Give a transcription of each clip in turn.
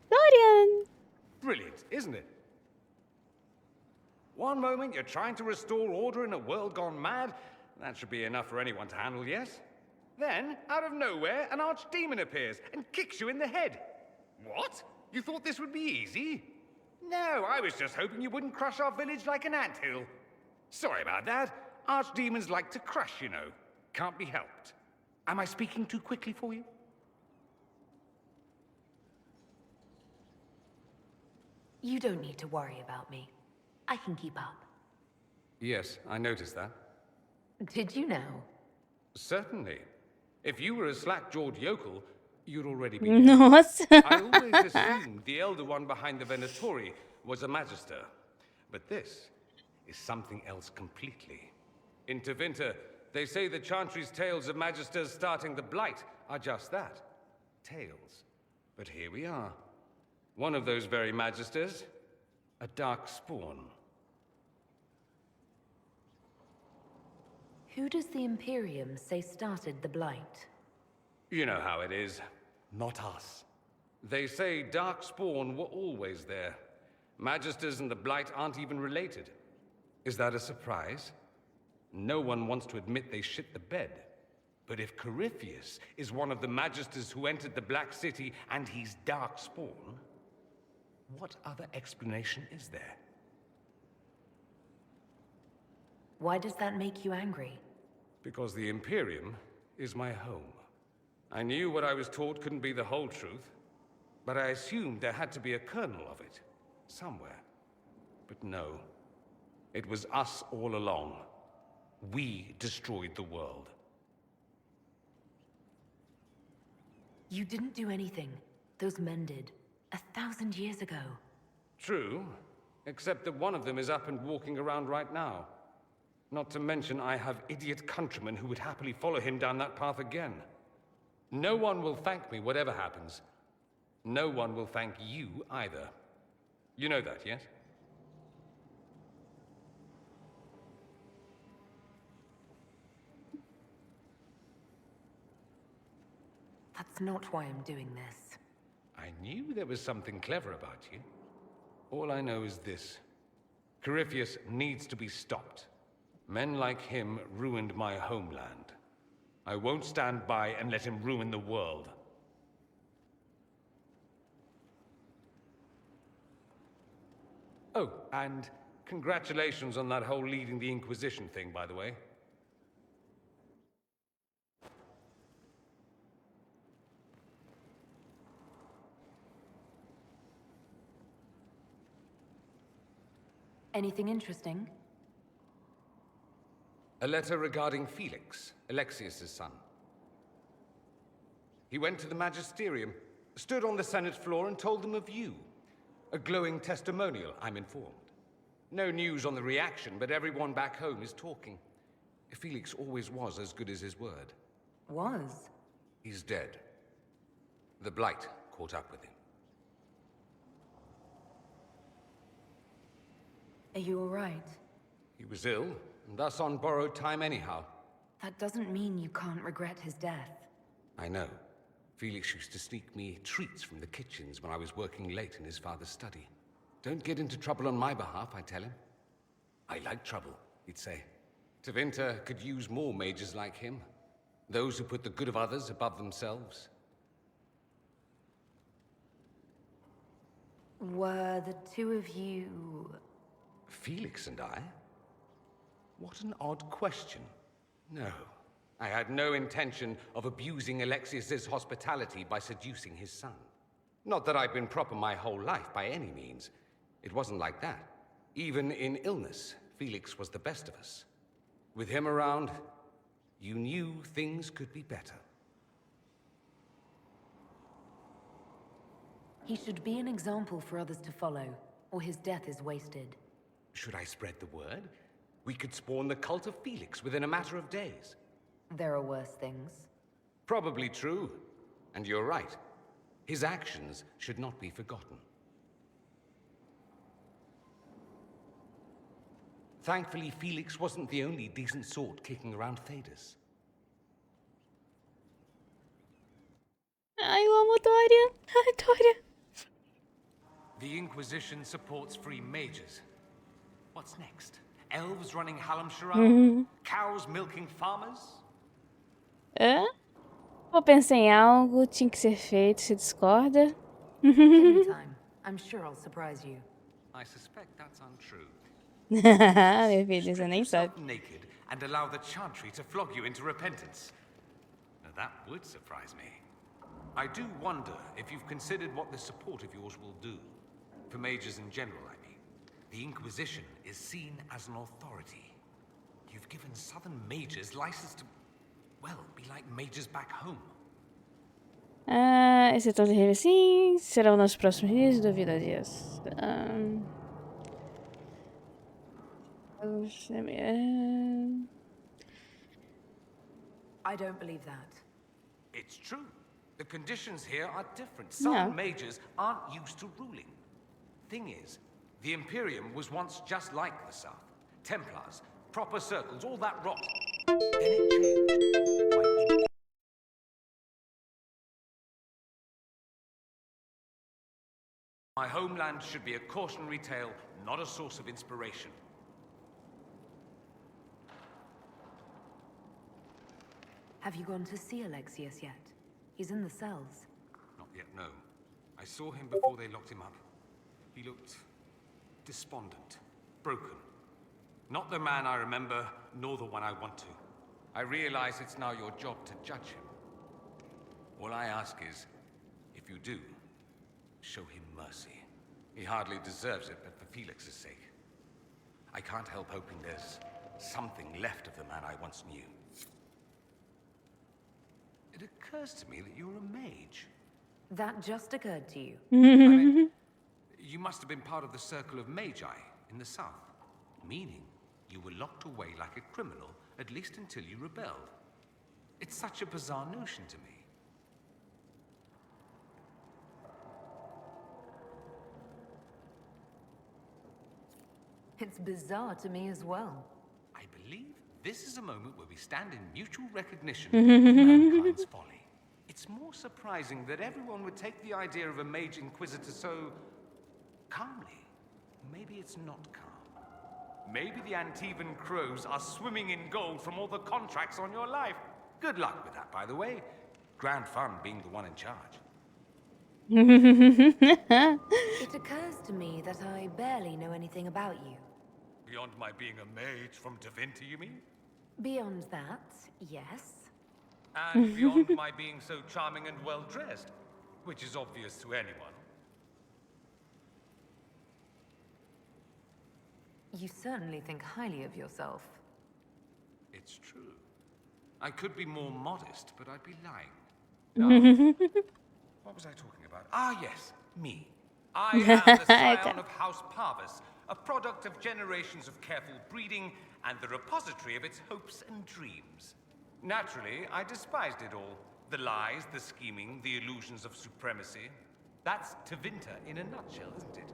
Dorian! Brilliant, isn't it? One moment you're trying to restore order in a world gone mad. That should be enough for anyone to handle, yes? Then, out of nowhere, an archdemon appears and kicks you in the head. What? You thought this would be easy? No, I was just hoping you wouldn't crush our village like an anthill. Sorry about that. Archdemons like to crush, you know. Can't be helped. Am I speaking too quickly for you? You don't need to worry about me. I can keep up. Yes, I noticed that. Did you know? Certainly. If you were a slack-jawed yokel, you'd already be dead. Nossa. I always assumed the elder one behind the Venatori was a Magister. But this is something else completely. In Tevinter, they say the Chantry's tales of Magisters starting the Blight are just that. Tales. But here we are. One of those very Magisters, a dark spawn. Who does the Imperium say started the Blight? You know how it is. Not us. They say Darkspawn were always there. Magisters and the Blight aren't even related. Is that a surprise? No one wants to admit they shit the bed. But if Corypheus is one of the Magisters who entered the Black City and he's Darkspawn, what other explanation is there? Why does that make you angry? Because the Imperium is my home. I knew what I was taught couldn't be the whole truth, but I assumed there had to be a kernel of it, somewhere. But no, it was us all along. We destroyed the world. You didn't do anything. Those men did. 1,000 years ago. True, except that one of them is up and walking around right now. Not to mention I have idiot countrymen who would happily follow him down that path again. No one will thank me, whatever happens. No one will thank you either. You know that, yes? That's not why I'm doing this. I knew there was something clever about you. All I know is this. Corypheus needs to be stopped. Men like him ruined my homeland. I won't stand by and let him ruin the world. Oh, and congratulations on that whole leading the Inquisition thing, by the way. Anything interesting? A letter regarding Felix, Alexius's son. He went to the Magisterium, stood on the Senate floor and told them of you. A glowing testimonial, I'm informed. No news on the reaction, but everyone back home is talking. Felix always was as good as his word. Was? He's dead. The Blight caught up with him. Are you all right? He was ill, and thus on borrowed time anyhow. That doesn't mean you can't regret his death. I know. Felix used to sneak me treats from the kitchens when I was working late in his father's study. Don't get into trouble on my behalf, I tell him. I like trouble, he'd say. Tevinter could use more mages like him. Those who put the good of others above themselves. Were the two of you... Felix and I? What an odd question. No, I had no intention of abusing Alexius's hospitality by seducing his son. Not that I've been proper my whole life by any means. It wasn't like that. Even in illness, Felix was the best of us. With him around, you knew things could be better. He should be an example for others to follow, or his death is wasted. Should I spread the word? We could spawn the cult of Felix within a matter of days. There are worse things. Probably true. And you're right. His actions should not be forgotten. Thankfully, Felix wasn't the only decent sort kicking around Thedas. Ai, eu amo Dorian. Ai, Dorian. The Inquisition supports free mages. What's next? Elves running Hallam-Sharal? Cows milking farmers? Hã? Eu pensei em algo, tinha que ser feito, se discorda. Give me time. I'm sure I'll surprise you. I suspect that's untrue. Meu filho, você Strip nem sabe. yourself naked and allow the Chantry to flog you into repentance. Now that would surprise me. I do wonder if you've considered what this support of yours will do. For mages in general, I mean. The Inquisition is seen as an authority. You've given southern mages license to, well, be like mages back home. Esse tom terrível sim. Serão nos próximos dias, duvido a Deus. I don't believe that. It's true. The conditions here are different. Southern mages aren't used to ruling. Thing is, the Imperium was once just like the South. Templars, proper circles, all that rot. Then it changed. My homeland should be a cautionary tale, not a source of inspiration. Have you gone to see Alexius yet? He's in the cells. Not yet, no. I saw him before they locked him up. He looked despondent, broken. Not the man I remember, nor the one I want to. I realize it's now your job to judge him. All I ask is, if you do, show him mercy. He hardly deserves it, but for Felix's sake. I can't help hoping there's something left of the man I once knew. It occurs to me that you're a mage. That just occurred to you. I mean, you must have been part of the circle of magi in the south. Meaning, you were locked away like a criminal, at least until you rebelled. It's such a bizarre notion to me. It's bizarre to me as well. I believe this is a moment where we stand in mutual recognition of mankind's folly. It's more surprising that everyone would take the idea of a mage inquisitor so calmly. Maybe it's not calm. Maybe the Antivan crows are swimming in gold from all the contracts on your life. Good luck with that, by the way. Grand fun being the one in charge. It occurs to me that I barely know anything about you. Beyond my being a mage from Divinity, you mean? Beyond that, yes. And beyond my being so charming and well-dressed, which is obvious to anyone. You certainly think highly of yourself. It's true. I could be more modest, but I'd be lying. What was I talking about? Ah, yes, me. I am the scion of House Parvis, a product of generations of careful breeding and the repository of its hopes and dreams. Naturally, I despised it all. The lies, the scheming, the illusions of supremacy. That's Tevinter in a nutshell, isn't it?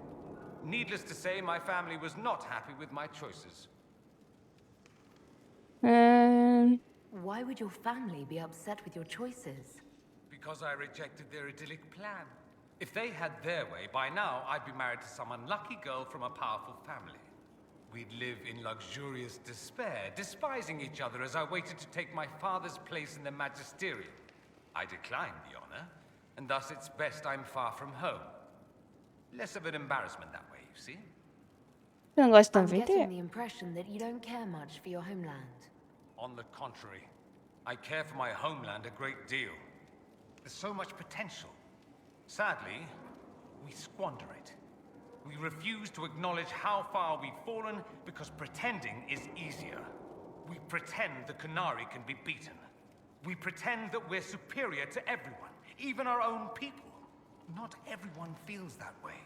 Needless to say, my family was not happy with my choices. Why would your family be upset with your choices? Because I rejected their idyllic plan. If they had their way, by now I'd be married to some unlucky girl from a powerful family. We'd live in luxurious despair, despising each other as I waited to take my father's place in the magisterium. I declined the honor, and thus it's best I'm far from home. Less of an embarrassment that way, you see? Eu não gosto I'm tão getting de the impression that you don't care much for your homeland. On the contrary, I care for my homeland a great deal. There's so much potential. Sadly, we squander it. We refuse to acknowledge how far we've fallen because pretending is easier. We pretend the Qunari can be beaten. We pretend that we're superior to everyone, even our own people. Not everyone feels that way.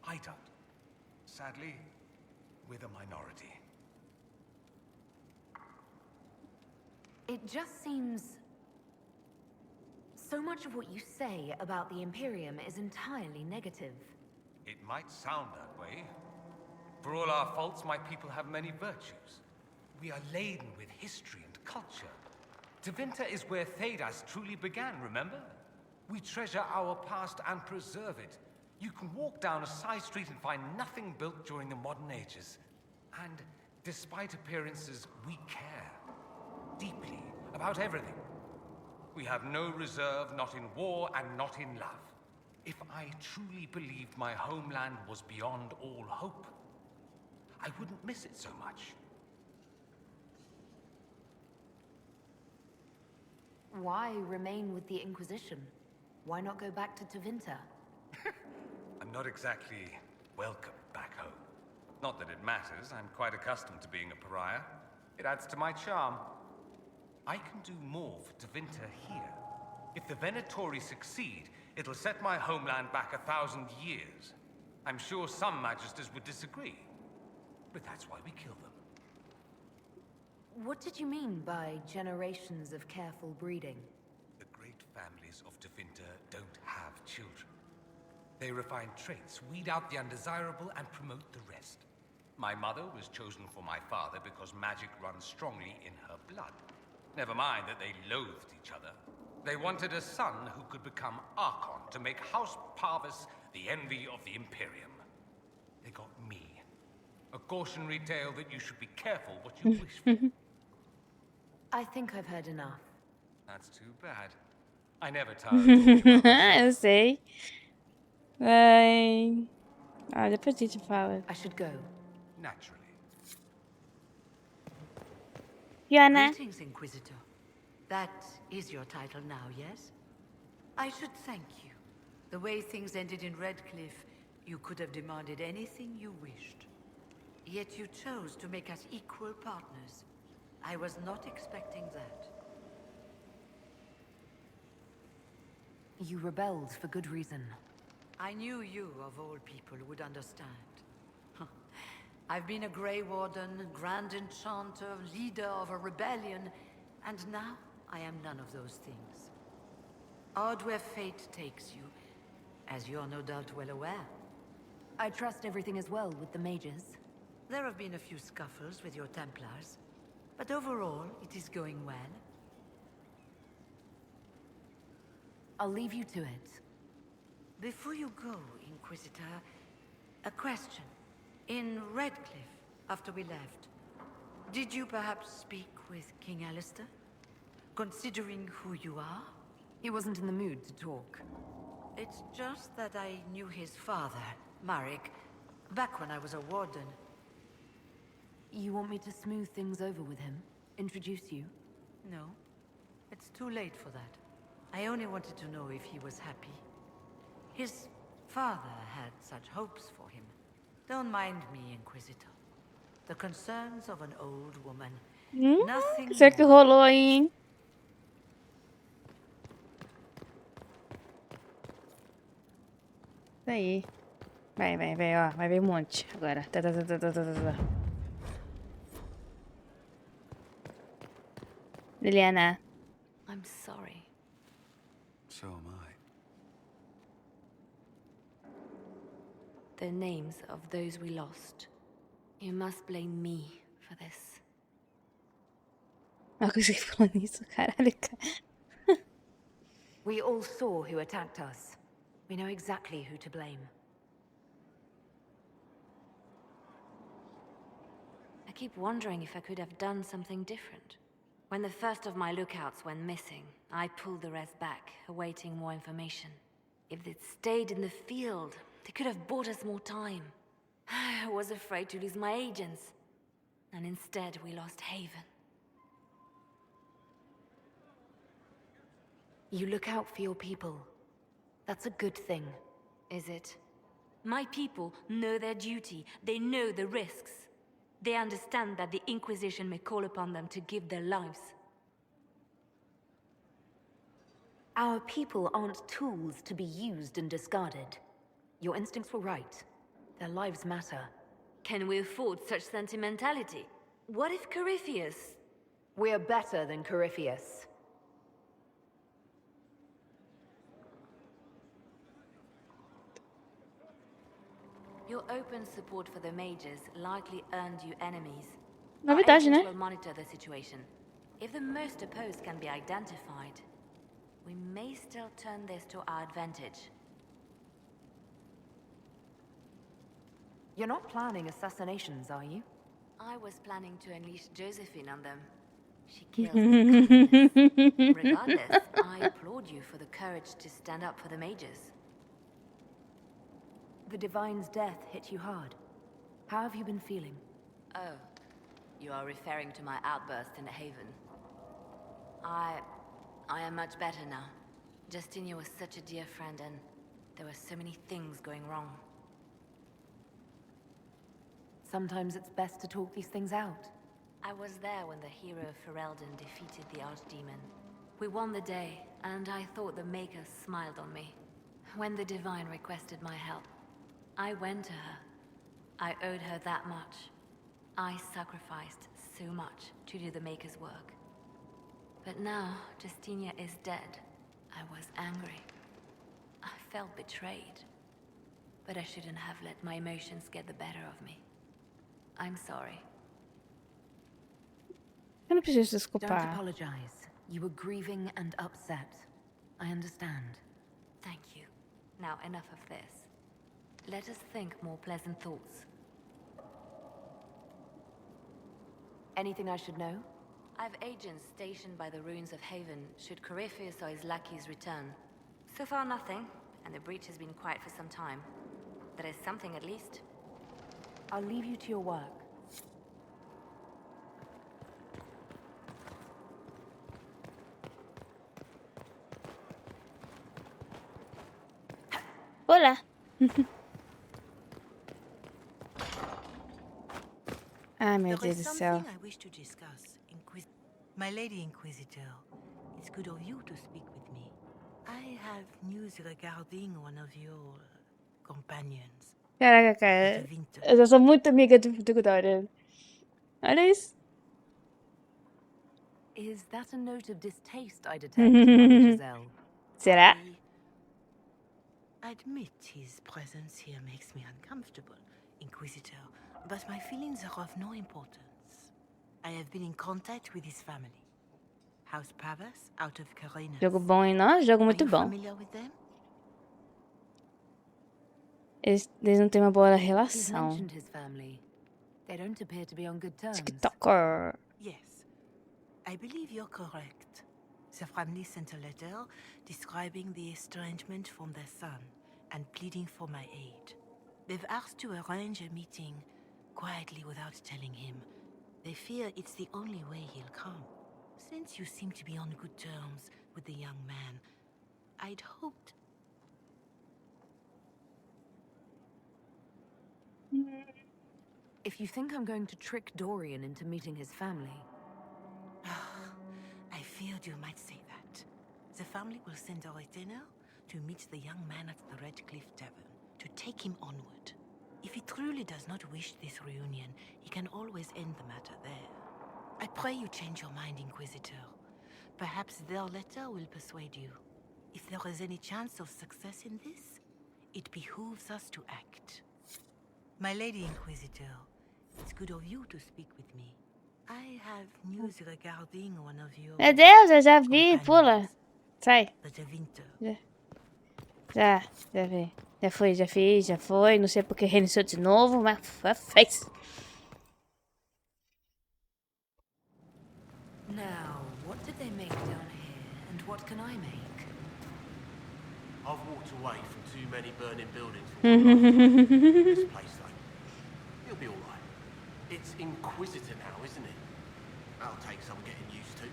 I don't. Sadly, we're the minority. It just seems... So much of what you say about the Imperium is entirely negative. It might sound that way. For all our faults, my people have many virtues. We are laden with history and culture. Tevinter is where Thedas truly began, remember? We treasure our past and preserve it. You can walk down a side street and find nothing built during the modern ages. And despite appearances, we care deeply about everything. We have no reserve, not in war and not in love. If I truly believed my homeland was beyond all hope, I wouldn't miss it so much. Why remain with the Inquisition? Why not go back to Tevinter? I'm not exactly welcome back home. Not that it matters, I'm quite accustomed to being a pariah. It adds to my charm. I can do more for Tevinter here. If the Venatori succeed, it'll set my homeland back 1,000 years. I'm sure some Magisters would disagree, but that's why we kill them. What did you mean by generations of careful breeding? The great families of Tevinter don't have children. They refine traits, weed out the undesirable, and promote the rest. My mother was chosen for my father because magic runs strongly in her blood. Never mind that they loathed each other. They wanted a son who could become Archon to make House Parvis the envy of the Imperium. They got me. A cautionary tale that you should be careful what you wish for. I think I've heard enough. That's too bad. I never tire of talking about myself. Eu sei. Ai. Ah, depois a gente fala. I should go. Naturally. Fiona. Greetings, Inquisitor. That is your title now, yes? I should thank you. The way things ended in Redcliffe, you could have demanded anything you wished. Yet you chose to make us equal partners. I was not expecting that. You rebelled for good reason. I knew you, of all people, would understand. I've been a Grey Warden, Grand Enchanter, leader of a rebellion, and now I am none of those things. Odd where fate takes you, as you're no doubt well aware. I trust everything is well with the mages. There have been a few scuffles with your Templars, but overall, it is going well. I'll leave you to it. Before you go, Inquisitor, a question. In Redcliffe, after we left, did you perhaps speak with King Alistair? Considering who you are? He wasn't in the mood to talk. It's just that I knew his father, Marek, back when I was a warden. You want me to smooth things over with him? Introduce you? No, it's too late for that. I only wanted to know if he was happy. His father had such hopes for him. Don't mind me, Inquisitor. The concerns of an old woman. Nothing Isso é que more. rolou aí, hein? Isso aí. Vai, ó. Vai ver um monte agora. Tá. Liliana. I'm sorry. So am I. The names of those we lost. You must blame me for this. Uma coisa que falou nisso, caralho, cara. We all saw who attacked us. We know exactly who to blame. I keep wondering if I could have done something different. When the first of my lookouts went missing, I pulled the rest back, awaiting more information. If they'd stayed in the field, they could have bought us more time. I was afraid to lose my agents. And instead, we lost Haven. You look out for your people. That's a good thing. Is it? My people know their duty. They know the risks. They understand that the Inquisition may call upon them to give their lives. Our people aren't tools to be used and discarded. Your instincts were right. Their lives matter. Can we afford such sentimentality? What if Corypheus... We're better than Corypheus. Your open support for the mages likely earned you enemies. Na Our verdade, agents né? will monitor the situation. If the most opposed can be identified, we may still turn this to our advantage. You're not planning assassinations, are you? I was planning to unleash Josephine on them. She kills with kindness. Regardless, I applaud you for the courage to stand up for the mages. The Divine's death hit you hard. How have you been feeling? Oh, you are referring to my outburst in the Haven. I am much better now. Justinia was such a dear friend and there were so many things going wrong. Sometimes it's best to talk these things out. I was there when the hero of Ferelden defeated the Archdemon. We won the day, and I thought the Maker smiled on me. When the Divine requested my help, I went to her. I owed her that much. I sacrificed so much to do the Maker's work. But now, Justinia is dead. I was angry. I felt betrayed. But I shouldn't have let my emotions get the better of me. I'm sorry. Eu não preciso Don't desculpar. apologize. You were grieving and upset. I understand. Thank you. Now enough of this. Let us think more pleasant thoughts. Anything I should know? I've agents stationed by the ruins of Haven should Corypheus or his lackeys return. So far nothing, and the breach has been quiet for some time. There is something at least. I'll leave you to your work. Olá. Ai, meu There Deus is do céu. something I wish to discuss. My Lady Inquisitor, it's good of you to speak with me. I have news regarding one of your companions, Caraca, the cara. Winter. Eu já sou muito amiga do Dorian. Olha isso. Is that a note of distaste I detect, Mother Giselle? Será? I admit his presence here makes me uncomfortable, Inquisitor, but my feelings are of no importance. I have been in contact with his family. House Pavas, out of Carenas. Jogo bom, hein? Não, jogo Are muito you bom. familiar with them? Eles não têm uma boa He's relação. mentioned his family. They don't appear to be on good terms. TikToker. Yes, I believe you're correct. The family sent a letter describing the estrangement from their son and pleading for my aid. They've asked to arrange a meeting quietly without telling him. They fear it's the only way he'll come. Since you seem to be on good terms with the young man, I'd hoped... If you think I'm going to trick Dorian into meeting his family... I feared you might say that. The family will send a retainer to meet the young man at the Red Cliff Tavern, to take him onward. If he truly does not wish this reunion, he can always end the matter there. I pray you change your mind, Inquisitor. Perhaps their letter will persuade you. If there is any chance of success in this, it behooves us to act. My Lady Inquisitor, it's good of you to speak with me. I have news regarding one of your... Meu Deus, eu já vi. Pula. Sai. The Winter. Já vi. Já foi, já fiz, já foi. Não sei porque reiniciou de novo, mas fez. Now, what did they make down here, and what can I make? I've walked away from too many burning buildings for this place, though. It'll be all right. It's Inquisitor now, isn't it? That'll take some getting used to.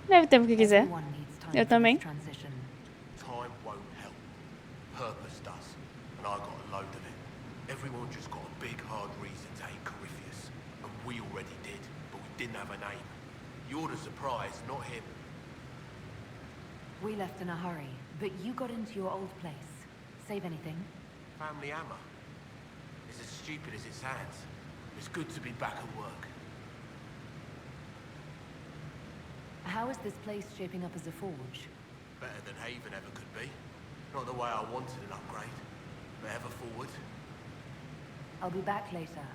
Deve ter o que quiser. Everyone needs time Eu for também. this transition. Time won't help. Purpose does. And I got a load of it. Everyone just got a big, hard reason to hate Corypheus. And we already did, but we didn't have a name. You're the surprise, not him. We left in a hurry, but you got into your old place. Save anything? Family hammer. It's as stupid as it sounds. It's good to be back at work. How is this place shaping up as a forge? Better than Haven ever could be. Not the way I wanted an upgrade. Ever forward? I'll be back later.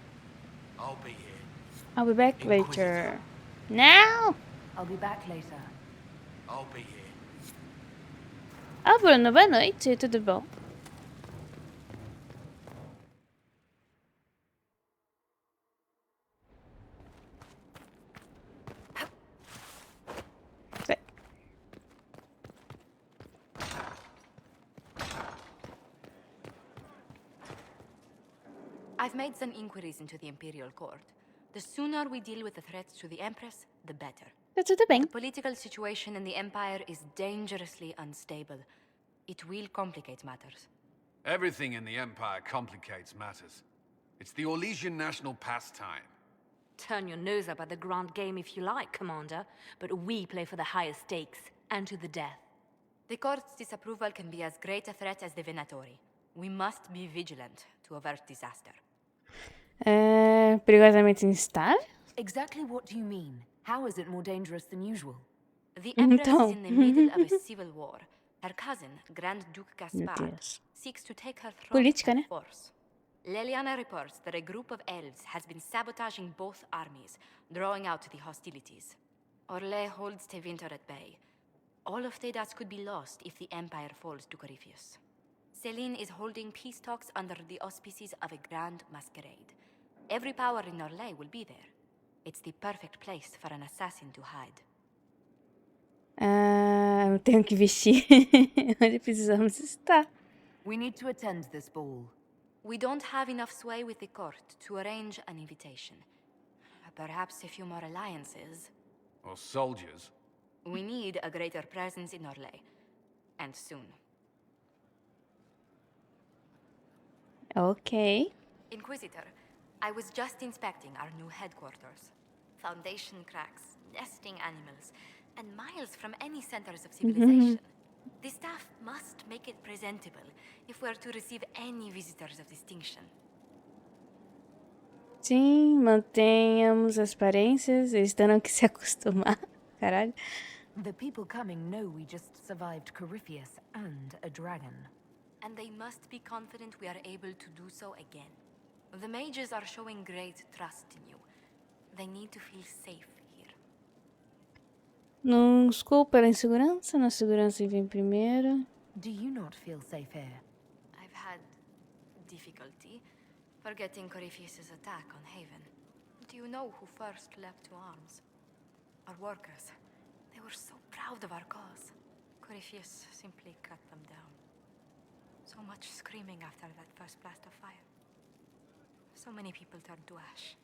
I'll be here. I'll be back Inquisitor. later. Now! I'll be back later. I'll be here. Ah, Bruno, boa noite, tudo bom? Vai. I've made some inquiries into the Imperial Court. The sooner we deal with the threats to the Empress, the better. Tá tudo bem. The political situation in the Empire is dangerously unstable. It will complicate matters. Everything in the Empire complicates matters. It's the Orlesian national pastime. Turn your nose up at the grand game if you like, Commander, but we play for the higher stakes, and to the death. The Court's disapproval can be as great a threat as the Venatori. We must be vigilant to avert disaster. Perigosamente instável? Exactly what do you mean? How is it more dangerous than usual? The Empress Então. is in the middle of a civil war. Her cousin, Grand Duke Meu Gaspard, Deus. seeks to take her throne Política, by né? force. Leliana reports that a group of elves has been sabotaging both armies, drawing out the hostilities. Orlais holds Tevinter at bay. All of Thedas could be lost if the Empire falls to Corypheus. Celine is holding peace talks under the auspices of a grand masquerade. Every power in Orlais will be there. It's the perfect place for an assassin to hide. Eu tenho que vestir onde precisamos estar. We need to attend this ball. We don't have enough sway with the court to arrange an invitation. Perhaps a few more alliances. Or soldiers. We need a greater presence in Orlais. And soon. Ok. Inquisitor, I was just inspecting our new headquarters. Foundation cracks, nesting animals, and miles from any centers of civilization. The staff must make it presentable if we're to receive any visitors of distinction. Sim, mantenhamos as aparências. Eles terão que se acostumar. Caralho. The people coming know we just survived Corypheus and a dragon. And they must be confident we are able to do so again. The mages are showing great trust in you. They need to feel safe here. Não escolho pela insegurança. Na segurança vem primeiro. Do you not feel safe here? I've had difficulty forgetting Corypheus' attack on Haven. Do you know who first leapt to arms? Our workers. They were so proud of our cause. Corypheus simply cut them down. So much screaming after that first blast of fire. So many people turned to ash.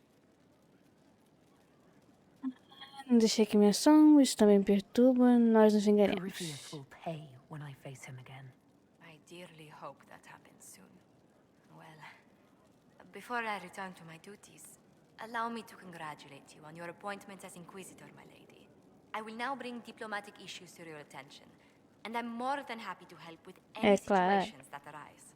Não deixei que me assombro. Isso também perturba. Nós nos vingaremos. Corypheus will pay when I face him again. I dearly hope that happens soon. Well, before I return to my duties, allow me to congratulate you on your appointment as Inquisitor, my lady. I will now bring diplomatic issues to your attention, and I'm more than happy to help with any claro. situations that arise.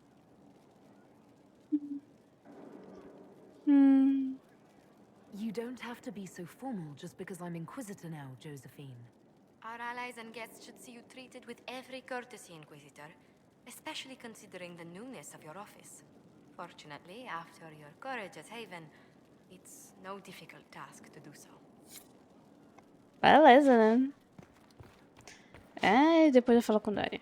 You don't have to be so formal just because I'm Inquisitor now, Josephine. Our allies and guests should see you treated with every courtesy, Inquisitor, especially considering the newness of your office. Fortunately, after your courage at Haven, it's no difficult task to do so. Beleza, né? E depois eu falo com Daria.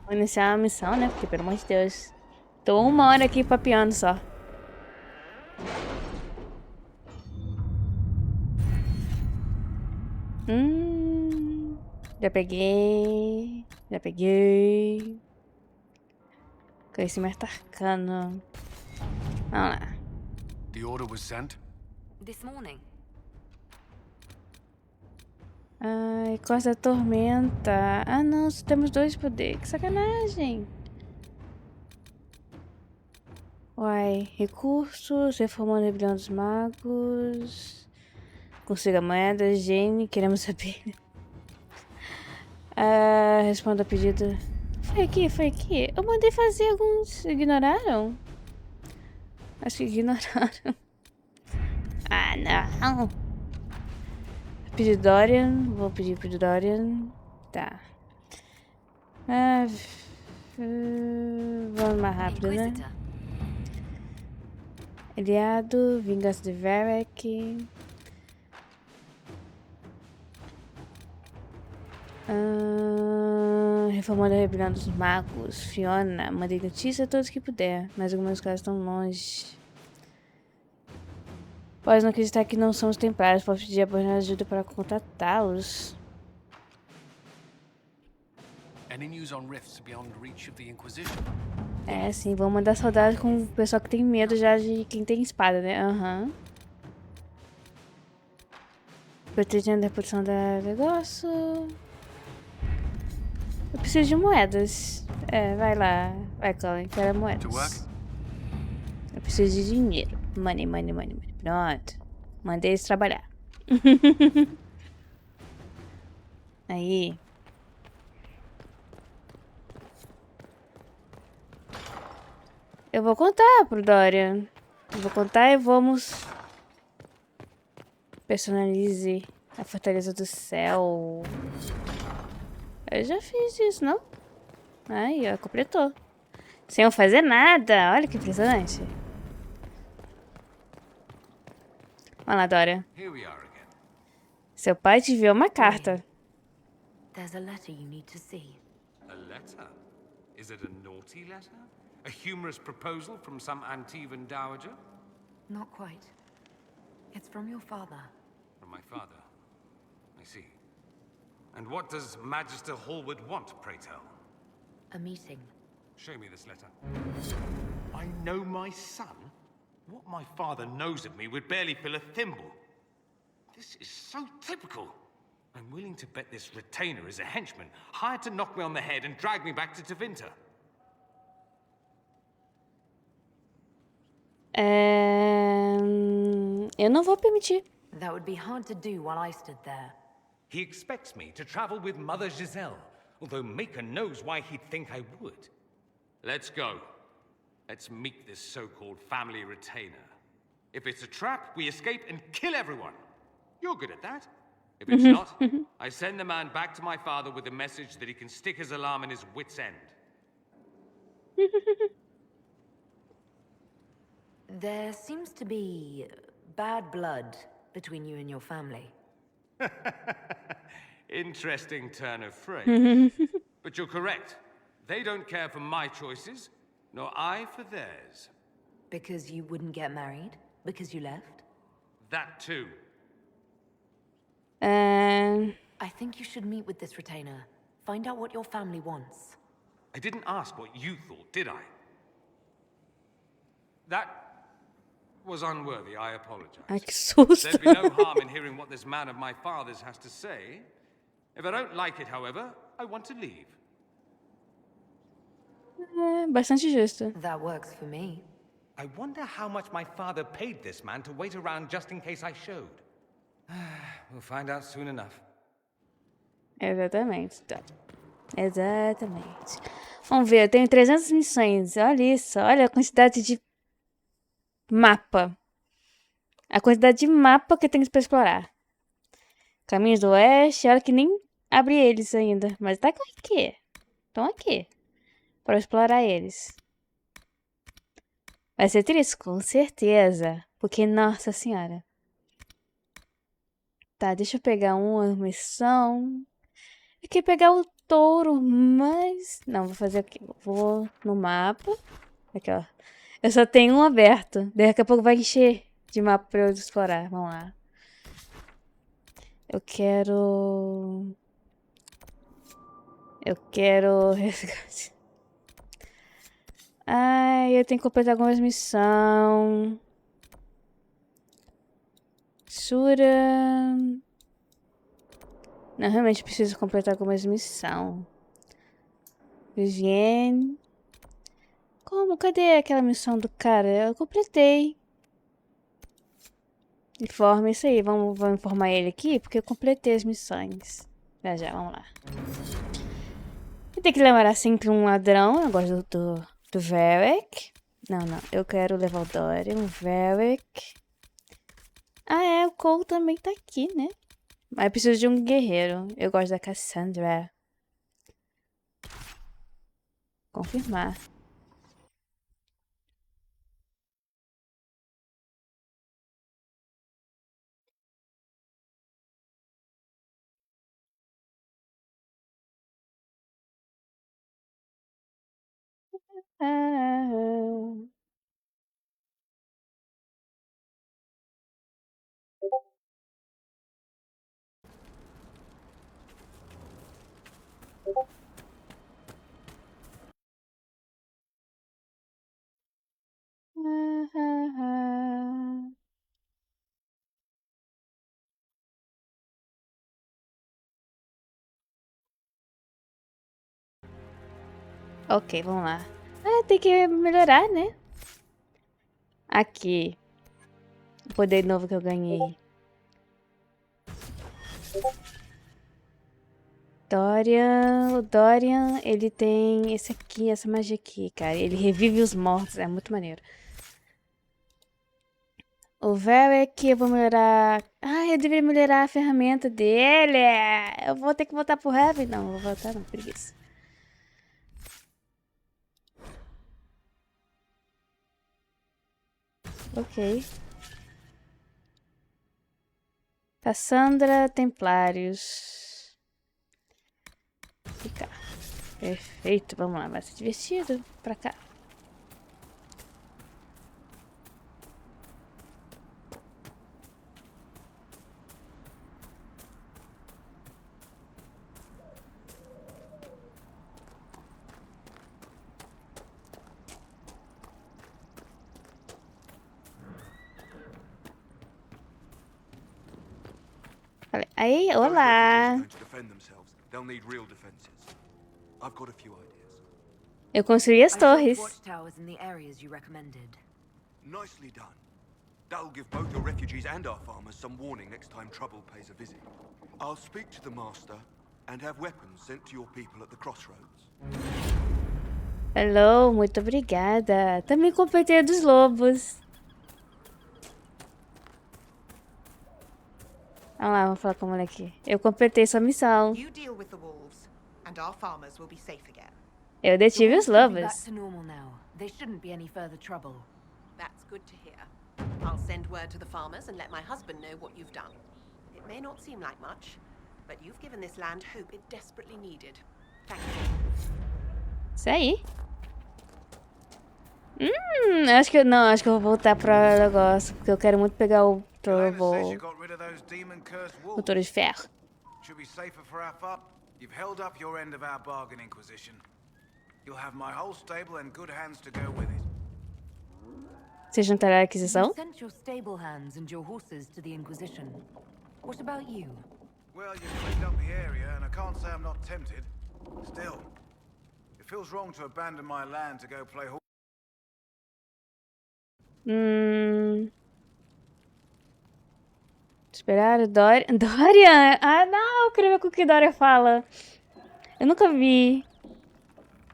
Vou iniciar a missão, né? Porque, pelo amor de Deus, tô 1 hora aqui papeando só. Já peguei. Já peguei. Conhecimento arcano. Vamos lá. The order was sent? This morning. Ai, Costa Tormenta. Ah, não, só temos 2 poderes. Que sacanagem. Uai, recursos, reformando a rebelião dos magos. Consiga moedas, Jane, queremos saber. Responda a pedido. Foi aqui. Eu mandei fazer alguns. Ignoraram? Acho que ignoraram. Ah, não. Pedir Dorian. Vou pedir pro Dorian. Tá. Ah, vamos mais rápido, né? Inquisitor. Aliado, vingança de Varric. Reformando a rebelião dos magos. Fiona, mandei notícia a todos que puder, mas algumas casas estão longe. Pode não acreditar que não são os templários. Posso pedir ajuda para contatá-los. Any news on rifts beyond reach of the Inquisition? É, sim, vou mandar soldados com o pessoal que tem medo já de quem tem espada, né? Aham. Protegendo a reputação da negócio. Eu preciso de moedas. É, vai lá. Vai, Colin, quero moedas. Eu preciso de dinheiro. Money, money, money, money. Pronto. Mandei eles trabalhar. Aí. Eu vou contar pro Dorian. Eu vou contar e vamos... Personalize a Fortaleza do Céu. Eu já fiz isso, não? Aí, ó, completou. Sem eu fazer nada. Olha que impressionante. Vamos lá, Dorian. Seu pai te enviou uma carta. There's a letter you need to see. A letter? Is it a naughty letter? A humorous proposal from some Antivan dowager? Not quite. It's from your father. From my father. I see. And what does Magister Hallward want, pray tell? A meeting. Show me this letter. I know my son? What my father knows of me would barely fill a thimble. This is so typical. I'm willing to bet this retainer is a henchman, hired to knock me on the head and drag me back to Tevinter. Eu não vou permitir. That would be hard to do while I stood there. He expects me to travel with Mother Giselle, although Maker knows why he'd think I would. Let's go. Let's meet this so-called family retainer. If it's a trap, we escape and kill everyone. You're good at that. If it's not, I send the man back to my father with a message that he can stick his alarm in his wit's end. There seems to be bad blood between you and your family. Interesting turn of phrase. But you're correct. They don't care for my choices, nor I for theirs. Because you wouldn't get married? Because you left? That too. I think you should meet with this retainer. Find out what your family wants. I didn't ask what you thought, did I? That was unworthy, I apologize. Ai, que susto. There'd be no harm in hearing what this man of my father's has to say. If I don't like it, however, I want to leave. Bastante justo. That works for me. I wonder how much my father paid this man to wait around just in case I showed. We'll find out soon enough. Exatamente. Tá. Exatamente. Vamos ver, eu tenho 300 missões. Olha isso, olha a quantidade de mapa. A quantidade de mapa que eu tenho pra explorar. Caminhos do Oeste, olha que nem abri eles ainda. Mas tá aqui. Estão aqui. Para explorar eles. Vai ser triste? Com certeza. Porque, nossa senhora. Tá, deixa eu pegar uma missão. Eu queria pegar o touro, mas... Não, vou fazer aqui. Vou no mapa. Aqui, ó. Eu só tenho um aberto. Daqui a pouco vai encher de mapa pra eu explorar. Vamos lá. Eu quero... Ai, eu tenho que completar algumas missões. Shura... Não, realmente preciso completar algumas missões. Vivienne... Como? Cadê aquela missão do cara? Eu completei. Informa isso aí. Vamos informar ele aqui, porque eu completei as missões. Já, vamos lá. Eu tenho que lembrar sempre um ladrão. Eu gosto do Varric. Não. Eu quero levar o Dorian, o Varric. Ah, é. O Cole também tá aqui, né? Mas eu preciso de um guerreiro. Eu gosto da Cassandra. Confirmar. Ah. Ok, vamos lá. Ah, tem que melhorar, né? Aqui. O poder novo que eu ganhei. Dorian. O Dorian, ele tem esse aqui, essa magia aqui, cara. Ele revive os mortos. É muito maneiro. O Varric, eu vou melhorar... Ah, eu deveria melhorar a ferramenta dele. Eu vou ter que voltar pro Heavy? Não, vou voltar não, preguiça. Ok. Cassandra Templários. Ficar. Perfeito, vamos lá, vai ser divertido. Pra cá. Aí, If those refugees are olá. going to defend themselves, they'll need real defenses. I've got a few ideas. Eu construí as I built torres. watchtowers in the areas you recommended. Nicely done. That'll give both the refugees and our farmers some warning next time trouble pays a visit. I'll speak to the master and have weapons sent to your people at the crossroads. Hello, muito obrigada. Também completei a dos lobos. Vamos lá, vamos falar com o moleque. Eu completei sua missão. You deal with the wolves, and our farmers will be safe again. Eu The detive wolves os should be back lobos. to normal now. There shouldn't be any further trouble. That's good to hear. I'll send word to the farmers and let my husband know what you've done. It may not seem like much, but you've given this land hope it desperately needed. Thank you. Isso aí. Acho que eu vou voltar pro negócio, porque eu quero muito pegar o Elena touro, says you got rid of those demon-cursed o wolves. touro de ferro. Should be safer for our farm. You've held up your end of our bargain, Inquisition. You'll have my whole stable and good hands to go with it. Vocês juntaram a You aquisição? sent your stable hands and your horses to the Inquisition. What about you? Well, you've cleaned up the area, and I can't say I'm not tempted. Still, it feels wrong to abandon my land to go play horse. Esperar o Dorian. Dorian! Ah, não! Eu queria ver o que Dorian fala. Eu nunca vi.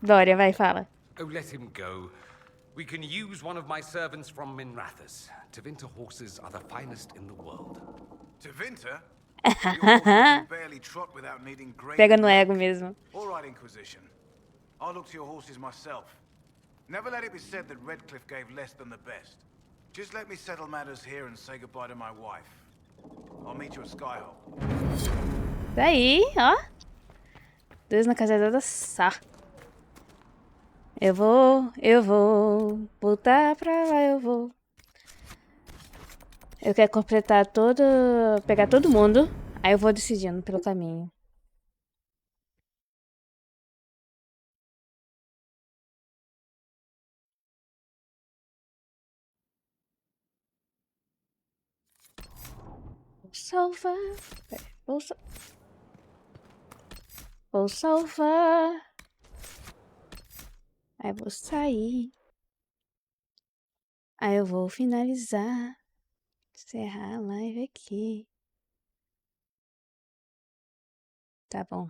Dorian, vai, fala. Oh, let him go. We can use one of my servants from Minrathous. Tevinter horses are the finest in the world. Tevinter? Your horses can barely trot without needing grain. Pega and no milk. ego mesmo. All right, Inquisition. I'll look to your horses myself. Never let it be said that Redcliffe gave less than the best. Just let me settle matters here and say goodbye to my wife. I'll meet you at Skyhole. Daí, ó. Dois na casa da Sá. Eu vou voltar pra lá, eu vou. Eu quero completar todo, pegar todo mundo, aí eu vou decidindo pelo caminho. Vou salvar, vou salvar. Aí vou sair. Aí eu vou finalizar. Encerrar a live aqui. Tá bom.